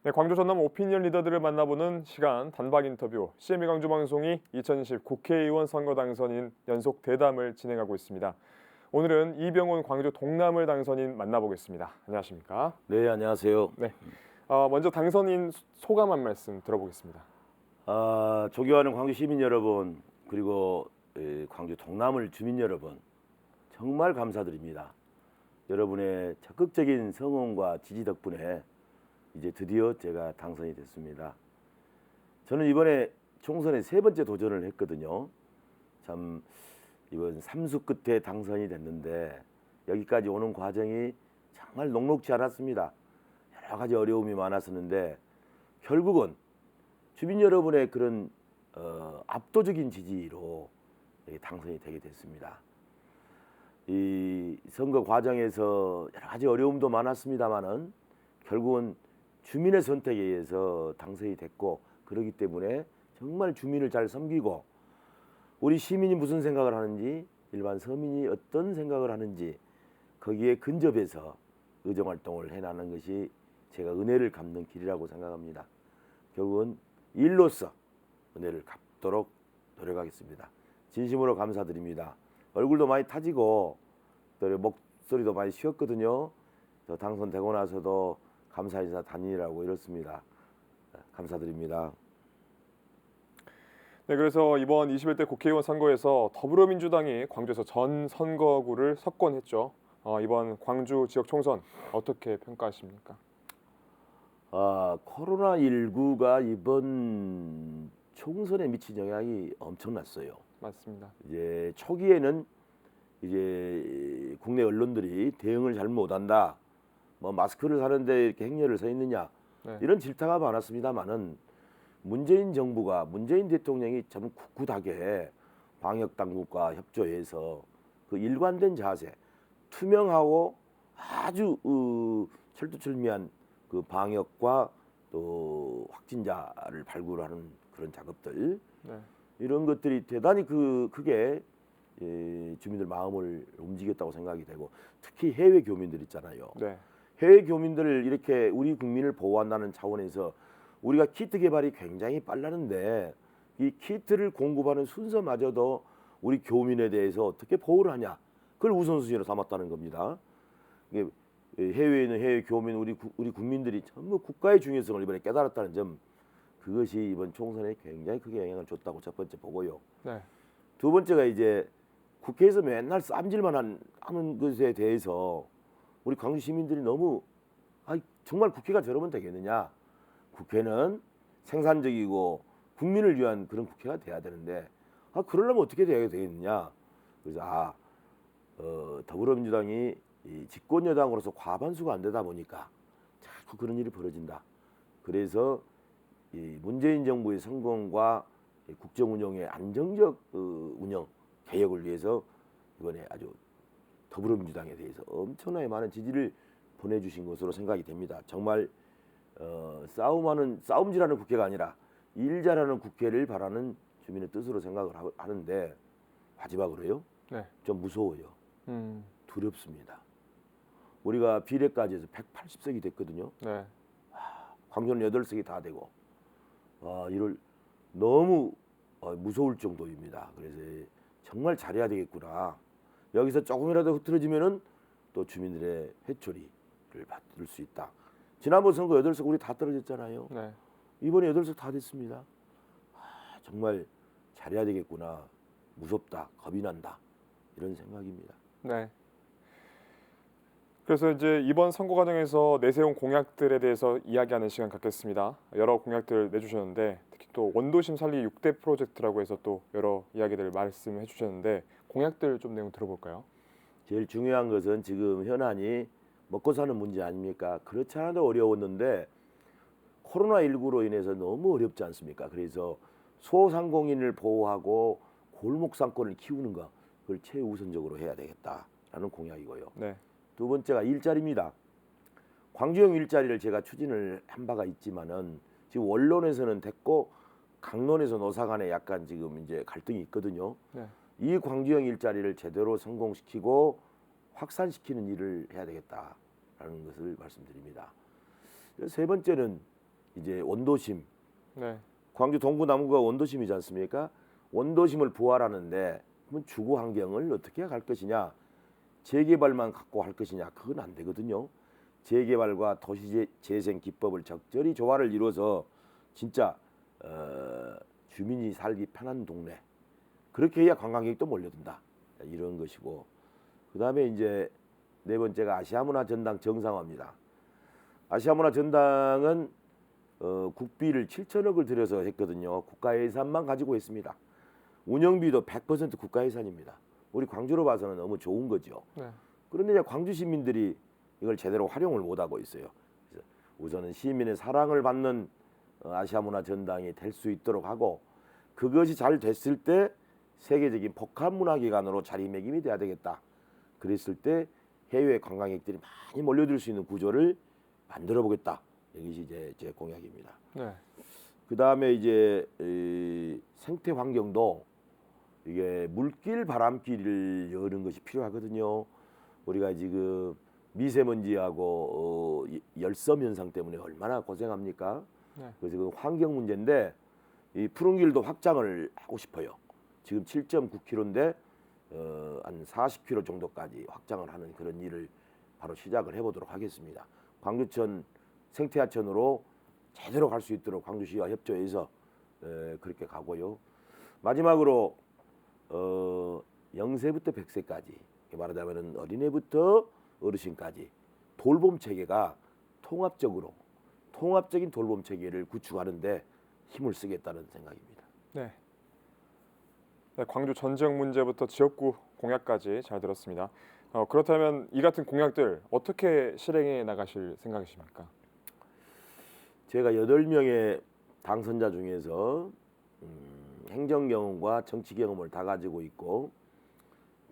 네, 광주 전남 오피니언 리더들을 만나보는 시간 단박 인터뷰 CME 광주 방송이 2020 국회의원 선거 당선인 연속 대담을 진행하고 있습니다. 오늘은 이병훈 광주 동남을 당선인 만나보겠습니다. 안녕하십니까? 네, 안녕하세요. 네, 먼저 당선인 소감 한 말씀 들어보겠습니다. 조교하는 광주 시민 여러분, 그리고 광주 동남을 주민 여러분, 정말 감사드립니다. 여러분의 적극적인 성원과 지지 덕분에 이제 드디어 제가 당선이 됐습니다. 저는 이번에 총선에 세 번째 도전을 했거든요. 참 이번 삼수 끝에 당선이 됐는데 여기까지 오는 과정이 정말 녹록지 않았습니다. 여러 가지 어려움이 많았었는데 결국은 주민 여러분의 그런 압도적인 지지로 당선이 되게 됐습니다. 이 선거 과정에서 여러 가지 어려움도 많았습니다만은 결국은 주민의 선택에 의해서 당선이 됐고, 그렇기 때문에 정말 주민을 잘 섬기고 우리 시민이 무슨 생각을 하는지, 일반 서민이 어떤 생각을 하는지 거기에 근접해서 의정활동을 해나가는 것이 제가 은혜를 갚는 길이라고 생각합니다. 결국은 일로서 은혜를 갚도록 노력하겠습니다. 진심으로 감사드립니다. 얼굴도 많이 타지고 또 목소리도 많이 쉬었거든요. 저 당선되고 나서도 감사 인사 다니라고 이렇습니다. 감사드립니다. 네, 그래서 이번 21대 국회의원 선거에서 더불어민주당이 광주에서 전 선거구를 석권했죠. 이번 광주 지역 총선 어떻게 평가하십니까? 코로나19가 이번 총선에 미친 영향이 엄청났어요. 맞습니다. 이제 초기에는 이제 국내 언론들이 대응을 잘 못한다, 뭐 마스크를 사는데 이렇게 행렬을 서 있느냐, 네. 이런 질타가 많았습니다만은 문재인 정부가, 문재인 대통령이 참 굳굳하게 방역 당국과 협조해서 그 일관된 자세, 투명하고 아주 철두철미한 그 방역과 또 확진자를 발굴하는 그런 작업들, 네. 이런 것들이 대단히 그게 주민들 마음을 움직였다고 생각이 되고, 특히 해외 교민들 있잖아요. 네. 해외 교민들을 이렇게 우리 국민을 보호한다는 차원에서 우리가 키트 개발이 굉장히 빨랐는데 이 키트를 공급하는 순서마저도 우리 교민에 대해서 어떻게 보호를 하냐, 그걸 우선순위로 삼았다는 겁니다. 이게 해외에 있는 해외 교민, 우리 국민들이 전부 국가의 중요성을 이번에 깨달았다는 점, 그것이 이번 총선에 굉장히 크게 영향을 줬다고 첫 번째 보고요. 네. 두 번째가 이제 국회에서 맨날 쌈질만 하는 것에 대해서 우리 광주 시민들이 너무 정말 국회가 저러면 되겠느냐, 국회는 생산적이고 국민을 위한 그런 국회가 돼야 되는데 그러려면 어떻게 돼야 되겠느냐. 그래서 더불어민주당이 이 집권 여당으로서 과반수가 안 되다 보니까 자꾸 그런 일이 벌어진다. 그래서 이 문재인 정부의 성공과 국정 운영의 안정적 운영 개혁을 위해서 이번에 아주 더불어민주당에 대해서 엄청나게 많은 지지를 보내주신 것으로 생각이 됩니다. 정말 싸움질하는 국회가 아니라 일 잘하는 국회를 바라는 주민의 뜻으로 생각을 하는데, 마지막으로요. 네. 좀 무서워요. 두렵습니다. 우리가 비례까지 해서 180석이 됐거든요. 네. 광주는 8석이 다 되고, 이를 너무 무서울 정도입니다. 그래서 정말 잘해야 되겠구나. 여기서 조금이라도 흐트러지면은 또 주민들의 회초리를 받을 수 있다. 지난번 선거 8석 우리 다 떨어졌잖아요. 네. 이번에 8석 다 됐습니다. 정말 잘해야 되겠구나. 무섭다. 겁이 난다. 이런 생각입니다. 네. 그래서 이제 이번 선거 과정에서 내세운 공약들에 대해서 이야기하는 시간 갖겠습니다. 여러 공약들 내주셨는데, 특히 또 원도심 살리기 6대 프로젝트라고 해서 또 여러 이야기들 말씀해 주셨는데, 공약들 좀 내용 들어볼까요? 제일 중요한 것은 지금 현안이 먹고 사는 문제 아닙니까? 그렇지 않아도 어려웠는데 코로나19로 인해서 너무 어렵지 않습니까? 그래서 소상공인을 보호하고 골목 상권을 키우는 거, 그걸 최우선적으로 해야 되겠다라는 공약이고요. 네. 두 번째가 일자리입니다. 광주형 일자리를 제가 추진을 한 바가 있지만은 지금 원론에서는 됐고 강론에서 노사 간에 약간 지금 이제 갈등이 있거든요. 네. 이 광주형 일자리를 제대로 성공시키고 확산시키는 일을 해야 되겠다라는 것을 말씀드립니다. 세 번째는 이제 원도심, 네. 광주 동구 남구가 원도심이지 않습니까? 원도심을 부활하는데 그러면 주거 환경을 어떻게 할 것이냐, 재개발만 갖고 할 것이냐, 그건 안 되거든요. 재개발과 도시재생 기법을 적절히 조화를 이루어서 진짜 주민이 살기 편한 동네, 그렇게 해야 관광객도 몰려든다, 이런 것이고, 그다음에 이제 네 번째가 아시아문화전당 정상화입니다. 아시아문화전당은 국비를 7천억을 들여서 했거든요. 국가 예산만 가지고 했습니다. 운영비도 100% 국가 예산입니다. 우리 광주로 봐서는 너무 좋은 거죠. 네. 그런데 이제 광주 시민들이 이걸 제대로 활용을 못하고 있어요. 그래서 우선은 시민의 사랑을 받는 아시아문화전당이 될 수 있도록 하고, 그것이 잘 됐을 때 세계적인 복합문화기관으로 자리매김이 돼야 되겠다. 그랬을 때 해외 관광객들이 많이 몰려들 수 있는 구조를 만들어 보겠다. 이것이 이제 제 공약입니다. 네. 그 다음에 이제 이 생태 환경도 이게 물길 바람길을 여는 것이 필요하거든요. 우리가 지금 미세먼지하고 열섬 현상 때문에 얼마나 고생합니까? 네. 그래서 그 환경 문제인데 이 푸른 길도 확장을 하고 싶어요. 지금 7.9km인데 한 40km 정도까지 확장을 하는 그런 일을 바로 시작을 해보도록 하겠습니다. 광주천 생태하천으로 제대로 갈 수 있도록 광주시와 협조해서 그렇게 가고요. 마지막으로 0세부터 100세까지, 말하자면 어린애부터 어르신까지 돌봄 체계가 통합적인 돌봄 체계를 구축하는데 힘을 쓰겠다는 생각입니다. 네. 네, 광주 전쟁 문제부터 지역구 공약까지 잘 들었습니다. 그렇다면 이 같은 공약들 어떻게 실행해 나가실 생각이십니까? 제가 8명의 당선자 중에서 행정 경험과 정치 경험을 다 가지고 있고,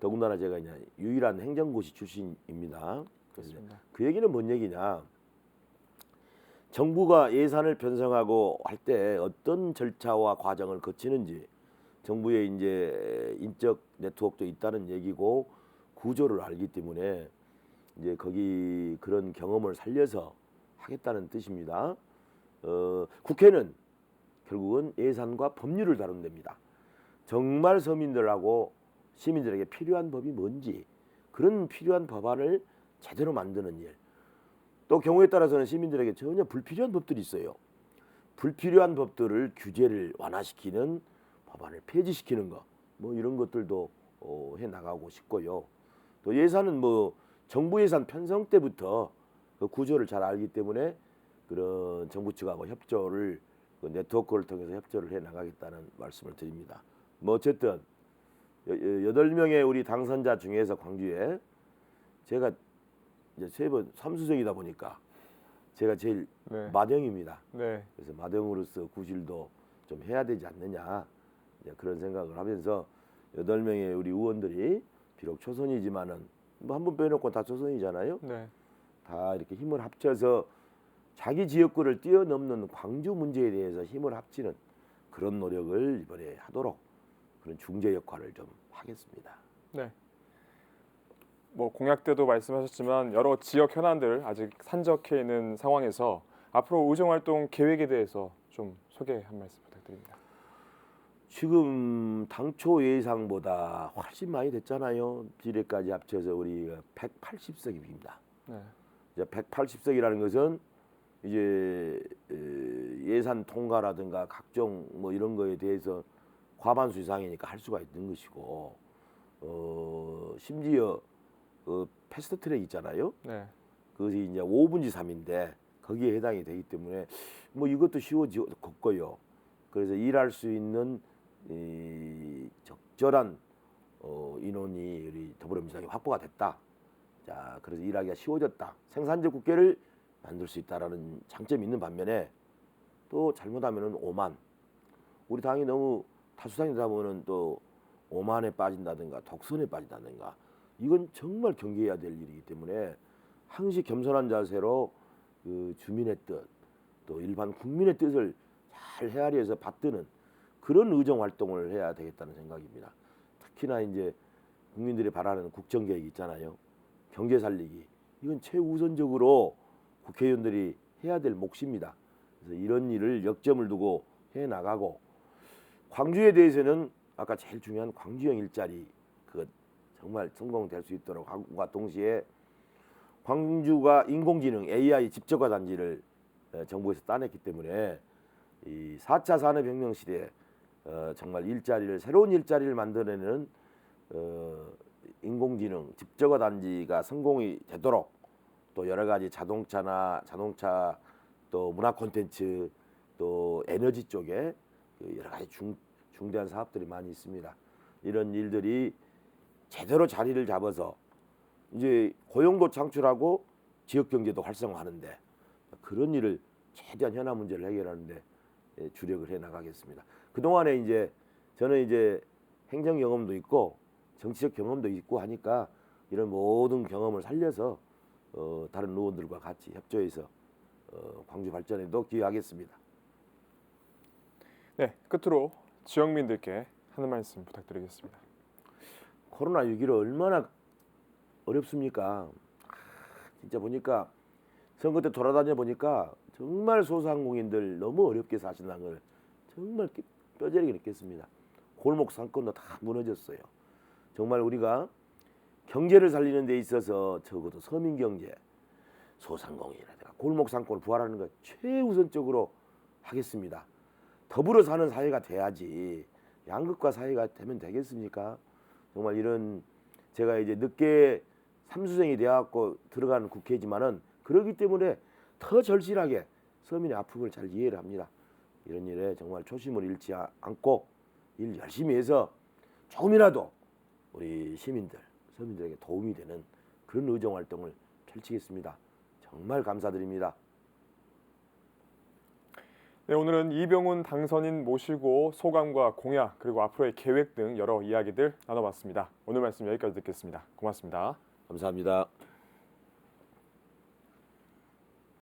더군다나 제가 이제 유일한 행정고시 출신입니다. 그래서 그렇습니다. 그 얘기는 뭔 얘기냐? 정부가 예산을 편성하고 할 때 어떤 절차와 과정을 거치는지, 정부의 이제 인적 네트워크도 있다는 얘기고 구조를 알기 때문에 이제 거기 그런 경험을 살려서 하겠다는 뜻입니다. 국회는 결국은 예산과 법률을 다룬 데입니다. 정말 서민들하고 시민들에게 필요한 법이 뭔지, 그런 필요한 법안을 제대로 만드는 일. 또 경우에 따라서는 시민들에게 전혀 불필요한 법들이 있어요. 불필요한 법들을 규제를 완화시키는 법안을 폐지시키는 거, 뭐 이런 것들도 해 나가고 싶고요. 또 예산은 뭐 정부 예산 편성 때부터 그 구조를 잘 알기 때문에 그런 정부 측하고 협조를, 그 네트워크를 통해서 협조를 해 나가겠다는 말씀을 드립니다. 뭐 어쨌든 8명의 우리 당선자 중에서 광주에 제가 이제 3번 삼수석이다 보니까 제가 제일 네. 맏형입니다. 네. 그래서 맏형으로서 구실도 좀 해야 되지 않느냐, 이제 그런 생각을 하면서 8명의 우리 의원들이 비록 초선이지만은 뭐 한 분 빼놓고 다 초선이잖아요. 네. 다 이렇게 힘을 합쳐서 자기 지역구를 뛰어넘는 광주 문제에 대해서 힘을 합치는 그런 노력을 이번에 하도록, 그런 중재 역할을 좀 하겠습니다. 네. 뭐 공약 때도 말씀하셨지만 여러 지역 현안들 아직 산적해 있는 상황에서 앞으로 의정 활동 계획에 대해서 좀 소개 한 말씀 부탁드립니다. 지금 당초 예상보다 훨씬 많이 됐잖아요. 비례까지 합쳐서 우리가 180석입니다. 네. 이제 180석이라는 것은 이제 예산 통과라든가 각종 뭐 이런 거에 대해서 과반수 이상이니까 할 수가 있는 것이고, 심지어 패스트 트랙 있잖아요. 네. 그것이 이제 5분지 3인데 거기에 해당이 되기 때문에 뭐 이것도 쉬워졌고요. 그래서 일할 수 있는 이 적절한 인원이 우리 더불어민주당이 확보가 됐다. 자, 그래서 일하기가 쉬워졌다. 생산적 국회를 만들 수 있다라는 장점이 있는 반면에 또 잘못하면은 오만, 우리 당이 너무 다수당이다 보면은 또 오만에 빠진다든가 독선에 빠진다든가, 이건 정말 경계해야 될 일이기 때문에 항시 겸손한 자세로 그 주민의 뜻, 또 일반 국민의 뜻을 잘 헤아려서 받드는 그런 의정 활동을 해야 되겠다는 생각입니다. 특히나 이제 국민들이 바라는 국정 계획 있잖아요. 경제 살리기, 이건 최우선적으로 국회의원들이 해야 될 몫입니다. 그래서 이런 일을 역점을 두고 해 나가고 광주에 대해서는 아까 제일 중요한 광주형 일자리 그것 정말 성공될 수 있도록 하고과 동시에 광주가 인공지능 AI 집적화 단지를 정부에서 따냈기 때문에 이 4차 산업혁명 시대에 정말 일자리를 새로운 일자리를 만들어내는 인공지능 집적화 단지가 성공이 되도록 또 여러 가지 자동차 또 문화 콘텐츠 또 에너지 쪽에 여러 가지 중대한 사업들이 많이 있습니다. 이런 일들이 제대로 자리를 잡아서 이제 고용도 창출하고 지역 경제도 활성화하는데 그런 일을 최대한 현안 문제를 해결하는데 주력을 해 나가겠습니다. 그동안에 이제 저는 이제 행정 경험도 있고 정치적 경험도 있고 하니까 이런 모든 경험을 살려서 다른 의원들과 같이 협조해서 광주 발전에도 기여하겠습니다. 네, 끝으로 지역민들께 하는 말씀 부탁드리겠습니다. 코로나19로 얼마나 어렵습니까? 진짜 보니까 선거 때 돌아다녀 보니까 정말 소상공인들 너무 어렵게 사신다는 걸 정말 뼈저리게 느꼈습니다. 골목 상권도 다 무너졌어요. 정말 우리가 경제를 살리는 데 있어서 적어도 서민 경제, 소상공인이라든가 골목 상권을 부활하는 것 최우선적으로 하겠습니다. 더불어 사는 사회가 돼야지 양극화 사회가 되면 되겠습니까? 정말 이런 제가 이제 늦게 삼수생이 되어갖고 들어가는 국회지만은 그러기 때문에 더 절실하게 서민의 아픔을 잘 이해를 합니다. 이런 일에 정말 초심을 잃지 않고 일 열심히 해서 조금이라도 우리 서민들에게 도움이 되는 그런 의정 활동을 펼치겠습니다. 정말 감사드립니다. 네, 오늘은 이병훈 당선인 모시고 소감과 공약 그리고 앞으로의 계획 등 여러 이야기들 나눠봤습니다. 오늘 말씀 여기까지 듣겠습니다. 고맙습니다. 감사합니다.